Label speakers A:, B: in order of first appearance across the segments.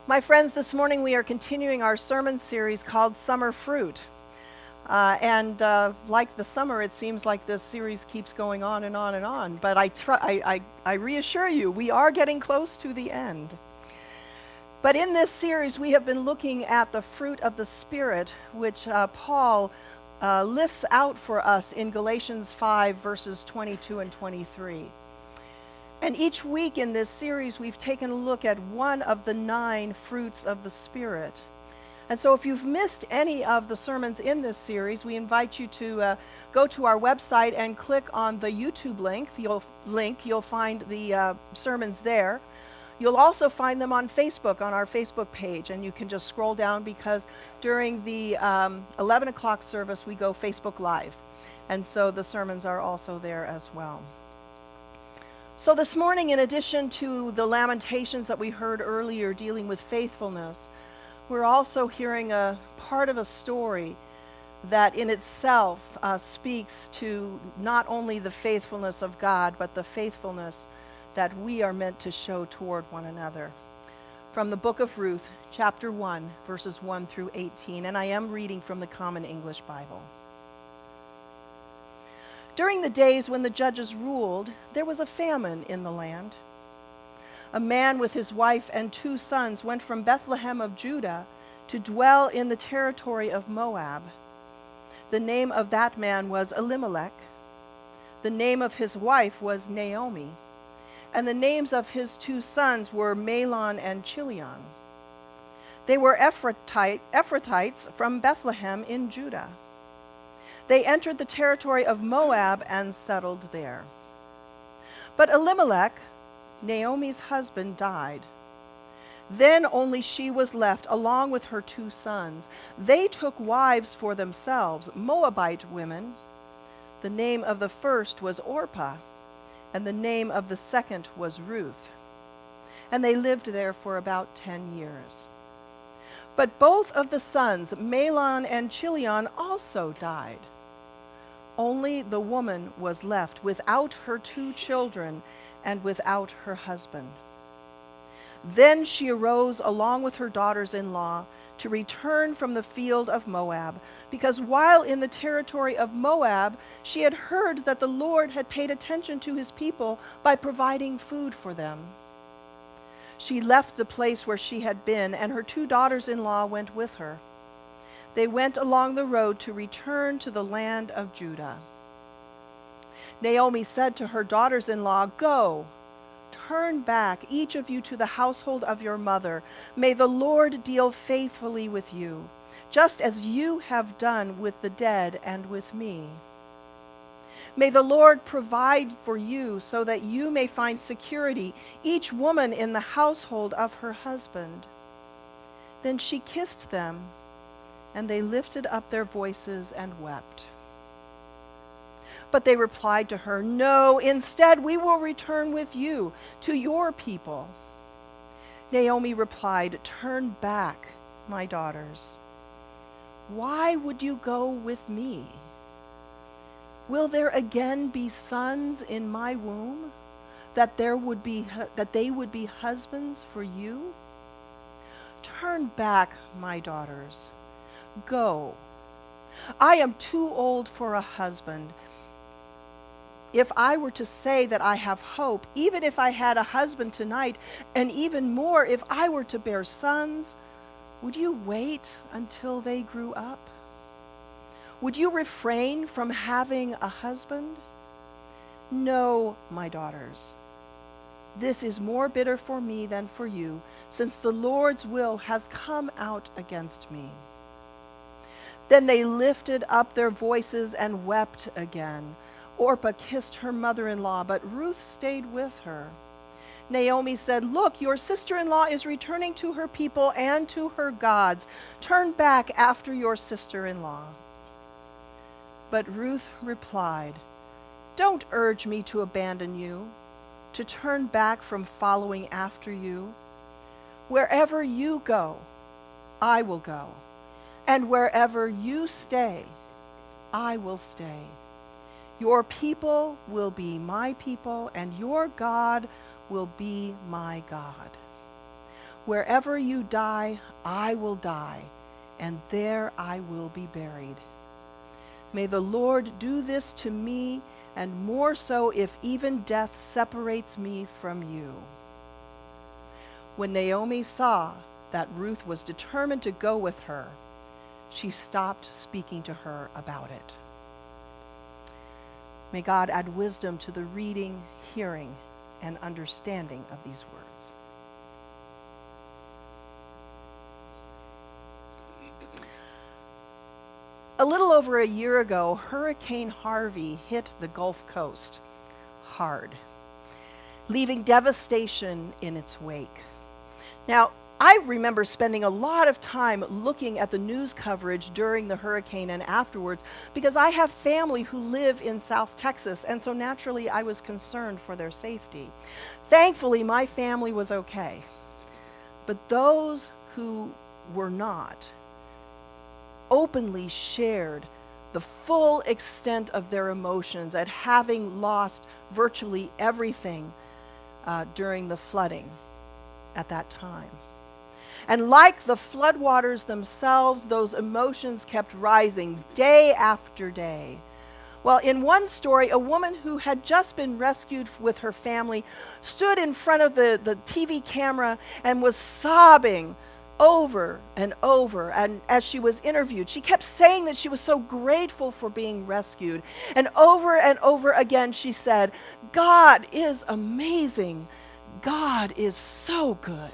A: My friends, this morning we are continuing our sermon series called Summer Fruit. Like the summer, it seems like this series keeps going on and on and on. But I reassure you, we are getting close to the end. But in this series, we have been looking at the fruit of the Spirit, which Paul lists out for us in Galatians 5, verses 22 and 23. And each week in this series, we've taken a look at one of the 9 fruits of the Spirit. And so if you've missed any of the sermons in this series, we invite you to go to our website and click on the YouTube link. You'll find the sermons there. You'll also find them on Facebook, on our Facebook page, and you can just scroll down because during the 11 o'clock service, we go Facebook Live. And so the sermons are also there as well. So this morning, in addition to the lamentations that we heard earlier dealing with faithfulness, we're also hearing a part of a story that in itself speaks to not only the faithfulness of God, but the faithfulness that we are meant to show toward one another. From the book of Ruth, chapter 1, verses 1 through 18, and I am reading from the Common English Bible. During the days when the judges ruled, there was a famine in the land. A man with his wife and 2 sons went from Bethlehem of Judah to dwell in the territory of Moab. The name of that man was Elimelech. The name of his wife was Naomi. And the names of his 2 sons were Mahlon and Chilion. They were Ephrathites from Bethlehem in Judah. They entered the territory of Moab and settled there. But Elimelech, Naomi's husband, died. Then only she was left, along with her 2 sons. They took wives for themselves, Moabite women. The name of the first was Orpah, and the name of the second was Ruth. And they lived there for about 10 years. But both of the sons, Mahlon and Chilion, also died. Only the woman was left without her 2 children and without her husband. Then she arose along with her daughters-in-law to return from the field of Moab, because while in the territory of Moab, she had heard that the Lord had paid attention to his people by providing food for them. She left the place where she had been, and her 2 daughters-in-law went with her. They went along the road to return to the land of Judah. Naomi said to her daughters-in-law, "Go, turn back, each of you, to the household of your mother. May the Lord deal faithfully with you, just as you have done with the dead and with me. May the Lord provide for you so that you may find security, each woman in the household of her husband." Then she kissed them, and they lifted up their voices and wept. But they replied to her, "No, instead we will return with you to your people." Naomi replied, "Turn back, my daughters. Why would you go with me? Will there again be sons in my womb, that they would be husbands for you? Turn back, my daughters. Go. I am too old for a husband. If I were to say that I have hope, even if I had a husband tonight, and even more if I were to bear sons, would you wait until they grew up? Would you refrain from having a husband? No, my daughters. This is more bitter for me than for you, since the Lord's will has come out against me." Then they lifted up their voices and wept again. Orpah kissed her mother-in-law, but Ruth stayed with her. Naomi said, "Look, your sister-in-law is returning to her people and to her gods. Turn back after your sister-in-law." But Ruth replied, "Don't urge me to abandon you, to turn back from following after you. Wherever you go, I will go. And wherever you stay, I will stay. Your people will be my people, and your God will be my God. Wherever you die, I will die, and there I will be buried. May the Lord do this to me, and more so if even death separates me from you." When Naomi saw that Ruth was determined to go with her, she stopped speaking to her about it. May God add wisdom to the reading, hearing, and understanding of these words. A little over a year ago, Hurricane Harvey hit the Gulf Coast hard, leaving devastation in its wake. Now, I remember spending a lot of time looking at the news coverage during the hurricane and afterwards because I have family who live in South Texas, and so naturally I was concerned for their safety. Thankfully, my family was okay. But those who were not openly shared the full extent of their emotions at having lost virtually everything during the flooding at that time. And like the floodwaters themselves, those emotions kept rising day after day. Well, in one story, a woman who had just been rescued with her family stood in front of the TV camera and was sobbing over and over. And as she was interviewed, she kept saying that she was so grateful for being rescued. And over again, she said, "God is amazing. God is so good."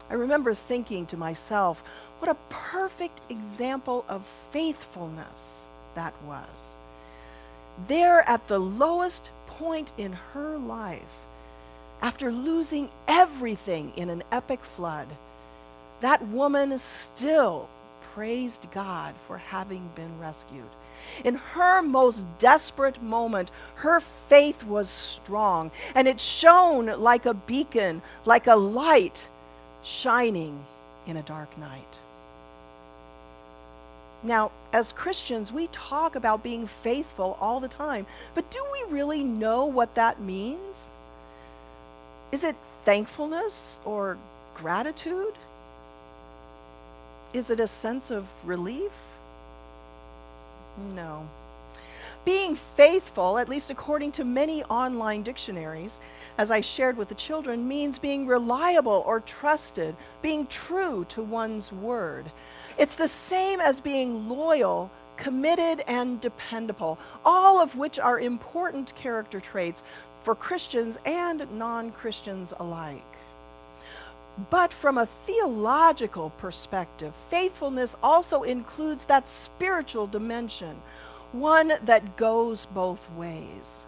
A: I remember thinking to myself, what a perfect example of faithfulness that was. There at the lowest point in her life, after losing everything in an epic flood, that woman still praised God for having been rescued. In her most desperate moment, her faith was strong, and it shone like a beacon, like a light shining in a dark night. Now, as Christians, we talk about being faithful all the time, but do we really know what that means? Is it thankfulness or gratitude? Is it a sense of relief? No. Being faithful, at least according to many online dictionaries, as I shared with the children, means being reliable or trusted, being true to one's word. It's the same as being loyal, committed, and dependable, all of which are important character traits for Christians and non-Christians alike. But from a theological perspective, faithfulness also includes that spiritual dimension, one that goes both ways.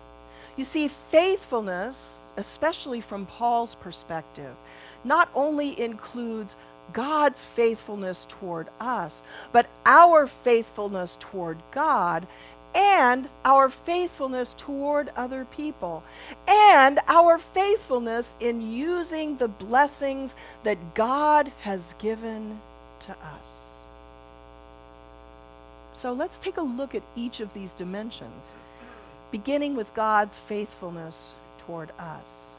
A: You see, faithfulness, especially from Paul's perspective, not only includes God's faithfulness toward us, but our faithfulness toward God, and our faithfulness toward other people, and our faithfulness in using the blessings that God has given to us. So let's take a look at each of these dimensions, beginning with God's faithfulness toward us.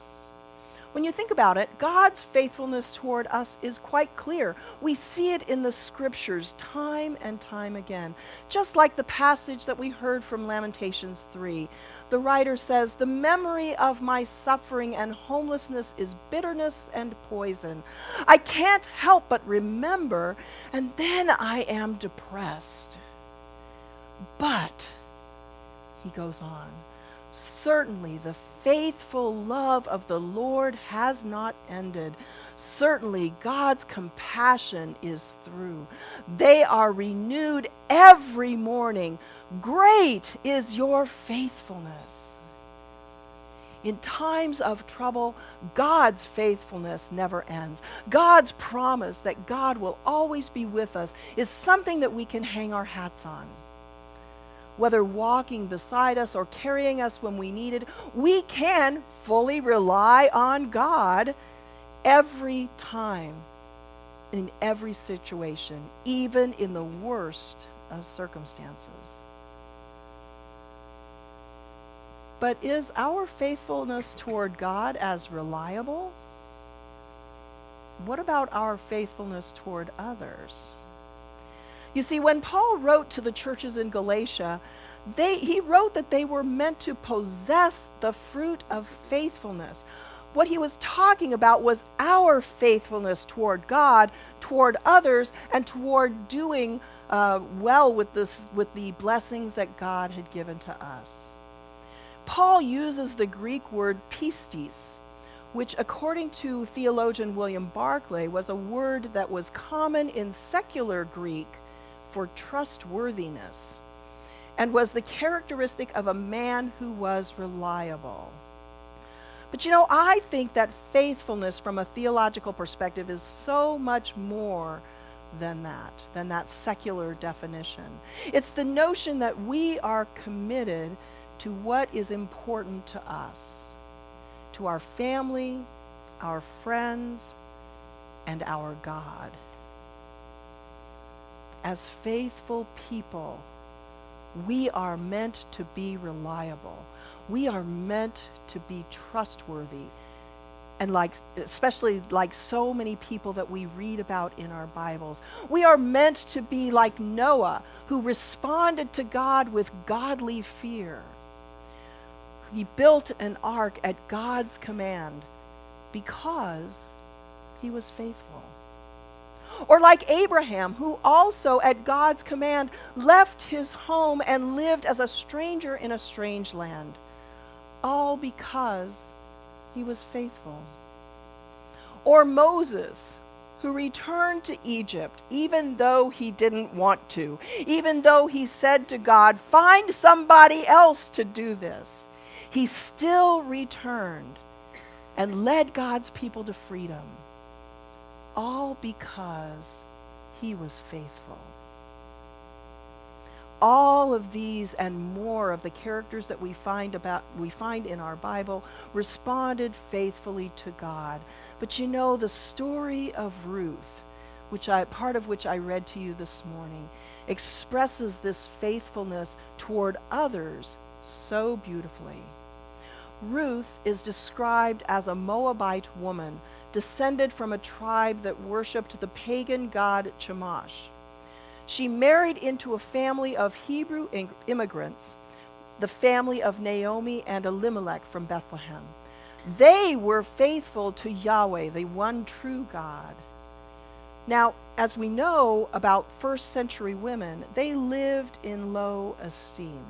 A: When you think about it, God's faithfulness toward us is quite clear. We see it in the scriptures time and time again. Just like the passage that we heard from Lamentations 3. The writer says, "The memory of my suffering and homelessness is bitterness and poison. I can't help but remember, and then I am depressed." But, he goes on, "Certainly the faithful love of the Lord has not ended. Certainly God's compassion is through. They are renewed every morning. Great is your faithfulness." In times of trouble, God's faithfulness never ends. God's promise that God will always be with us is something that we can hang our hats on. Whether walking beside us or carrying us when we need it, we can fully rely on God every time, in every situation, even in the worst of circumstances. But is our faithfulness toward God as reliable? what about our faithfulness toward others? You see, when Paul wrote to the churches in Galatia, he wrote that they were meant to possess the fruit of faithfulness. What he was talking about was our faithfulness toward God, toward others, and toward doing well with the blessings that God had given to us. Paul uses the Greek word pistis, which according to theologian William Barclay was a word that was common in secular Greek for trustworthiness and was the characteristic of a man who was reliable. But I think that faithfulness from a theological perspective is so much more than that secular definition. It's the notion that we are committed to what is important to us, to our family, our friends, and our God. As faithful people, we are meant to be reliable. We are meant to be trustworthy. And especially like so many people that we read about in our Bibles, we are meant to be like Noah, who responded to God with godly fear. He built an ark at God's command because he was faithful. Or like Abraham, who also at God's command left his home and lived as a stranger in a strange land, all because he was faithful. Or Moses, who returned to Egypt even though he didn't want to, even though he said to God, "Find somebody else to do this." He still returned and led God's people to freedom, all because he was faithful. All of these and more of the characters that we find in our Bible responded faithfully to God. But the story of Ruth, part of which I read to you this morning, expresses this faithfulness toward others so beautifully. Ruth is described as a Moabite woman descended from a tribe that worshipped the pagan god Chemosh. She married into a family of Hebrew immigrants, the family of Naomi and Elimelech from Bethlehem. They were faithful to Yahweh, the one true God. Now, as we know about first century women, they lived in low esteem.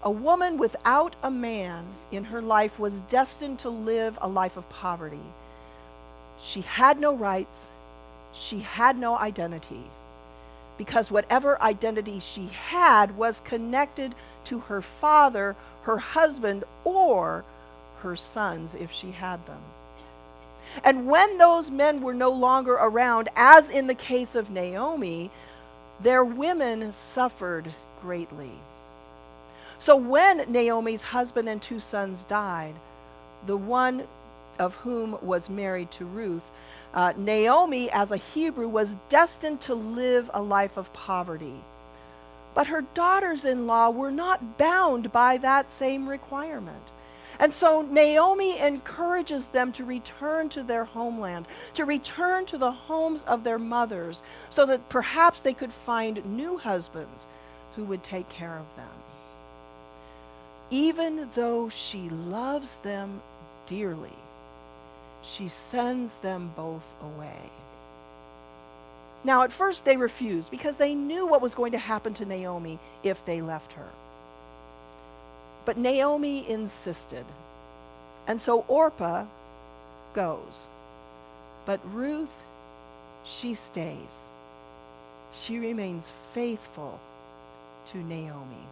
A: A woman without a man in her life was destined to live a life of poverty. She had no rights. She had no identity, because whatever identity she had was connected to her father, her husband, or her sons if she had them. And when those men were no longer around, as in the case of Naomi, their women suffered greatly. So when Naomi's husband and 2 sons died, the one of whom was married to Ruth, Naomi, as a Hebrew, was destined to live a life of poverty. But her daughters-in-law were not bound by that same requirement. And so Naomi encourages them to return to their homeland, to return to the homes of their mothers, so that perhaps they could find new husbands who would take care of them. Even though she loves them dearly, she sends them both away. Now, at first they refused because they knew what was going to happen to Naomi if they left her. But Naomi insisted, and so Orpah goes. But Ruth, she stays. She remains faithful to Naomi.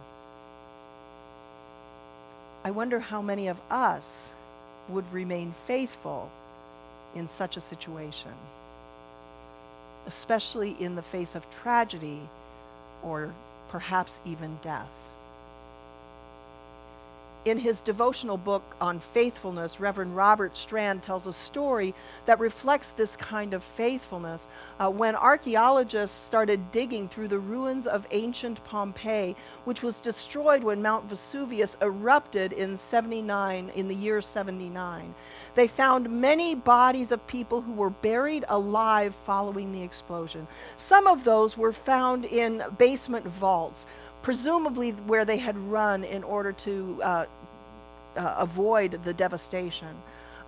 A: I wonder how many of us would remain faithful in such a situation, especially in the face of tragedy or perhaps even death. In his devotional book on faithfulness, Reverend Robert Strand tells a story that reflects this kind of faithfulness. When archaeologists started digging through the ruins of ancient Pompeii, which was destroyed when Mount Vesuvius erupted in the year 79, they found many bodies of people who were buried alive following the explosion. Some of those were found in basement vaults, presumably where they had run in order to avoid the devastation.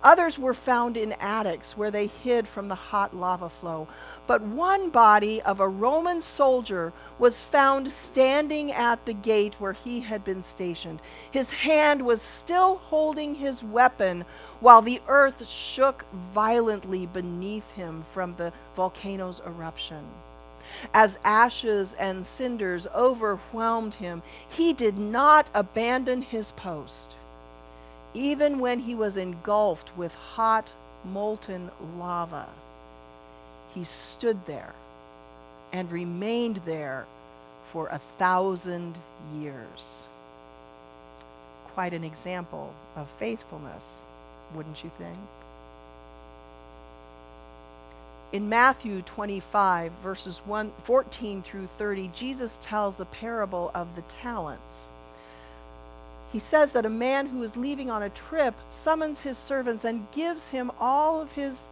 A: Others were found in attics where they hid from the hot lava flow. But one body of a Roman soldier was found standing at the gate where he had been stationed. His hand was still holding his weapon while the earth shook violently beneath him from the volcano's eruption. As ashes and cinders overwhelmed him, he did not abandon his post. Even when he was engulfed with hot, molten lava, he stood there and remained there for 1,000 years. Quite an example of faithfulness, wouldn't you think? In Matthew 25, verses 14 through 30, Jesus tells the parable of the talents. He says that a man who is leaving on a trip summons his servants and gives them all of his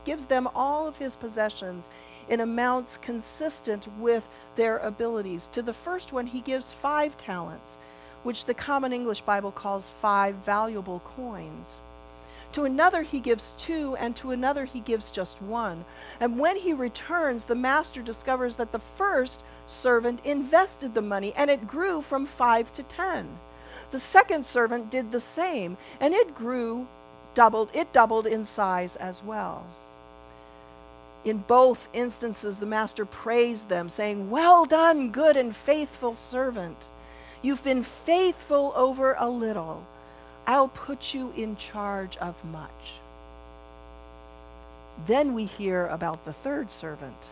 A: possessions in amounts consistent with their abilities. To the first one, he gives 5 talents, which the Common English Bible calls 5 valuable coins. To another he gives 2, and to another he gives just 1. And when he returns, the master discovers that the first servant invested the money, and it grew from 5 to 10. The second servant did the same, and it doubled in size as well. In both instances, the master praised them, saying, "Well done, good and faithful servant. You've been faithful over a little. I'll put you in charge of much." Then we hear about the third servant.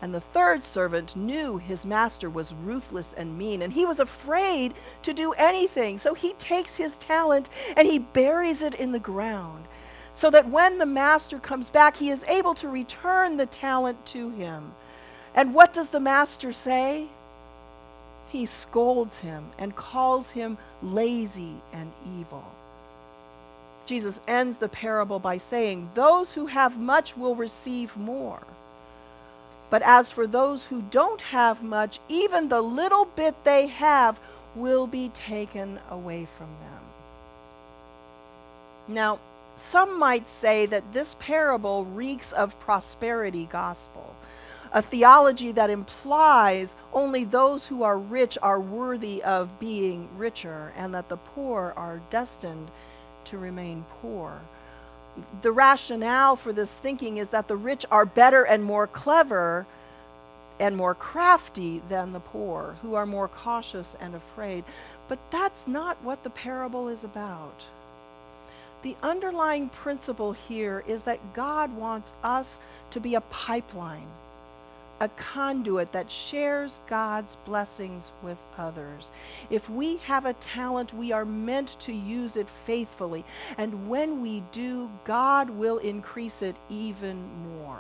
A: And the third servant knew his master was ruthless and mean, and he was afraid to do anything. So he takes his talent and he buries it in the ground, so that when the master comes back, he is able to return the talent to him. And what does the master say? He scolds him and calls him lazy and evil. Jesus ends the parable by saying, "Those who have much will receive more. But as for those who don't have much, even the little bit they have will be taken away from them." Now, some might say that this parable reeks of prosperity gospel, a theology that implies only those who are rich are worthy of being richer, and that the poor are destined to remain poor. The rationale for this thinking is that the rich are better and more clever and more crafty than the poor, who are more cautious and afraid. But that's not what the parable is about. The underlying principle here is that God wants us to be a pipeline, a conduit that shares God's blessings with others. If we have a talent, we are meant to use it faithfully. And when we do, God will increase it even more.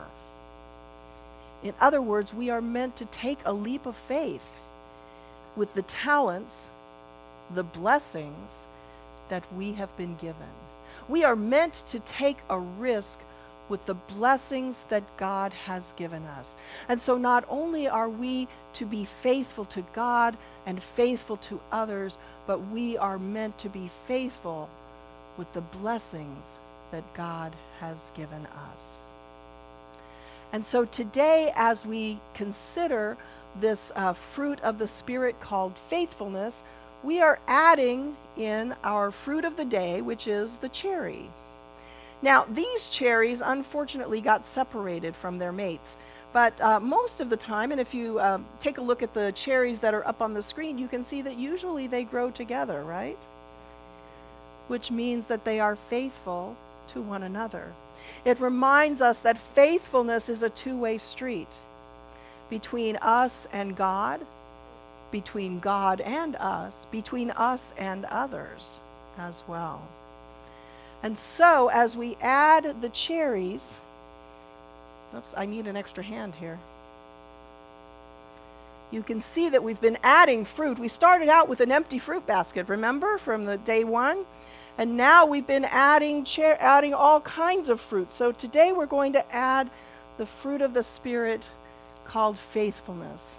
A: In other words, we are meant to take a leap of faith with the talents, the blessings that we have been given. We are meant to take a risk with the blessings that God has given us. And so not only are we to be faithful to God and faithful to others, but we are meant to be faithful with the blessings that God has given us. And so today, as we consider this fruit of the Spirit called faithfulness, we are adding in our fruit of the day, which is the cherry. Now, these cherries unfortunately got separated from their mates, but most of the time, and if you take a look at the cherries that are up on the screen, you can see that usually they grow together, right? Which means that they are faithful to one another. It reminds us that faithfulness is a two-way street between us and God, between God and us, between us and others. as well. And so as we add the cherries, oops, I need an extra hand here. You can see that we've been adding fruit. We started out with an empty fruit basket, remember, from the day one? And now we've been adding all kinds of fruit. So today we're going to add the fruit of the Spirit called faithfulness,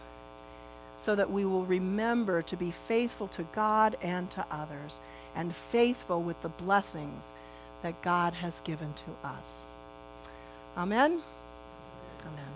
A: so that we will remember to be faithful to God and to others, and faithful with the blessings that God has given to us. Amen? Amen.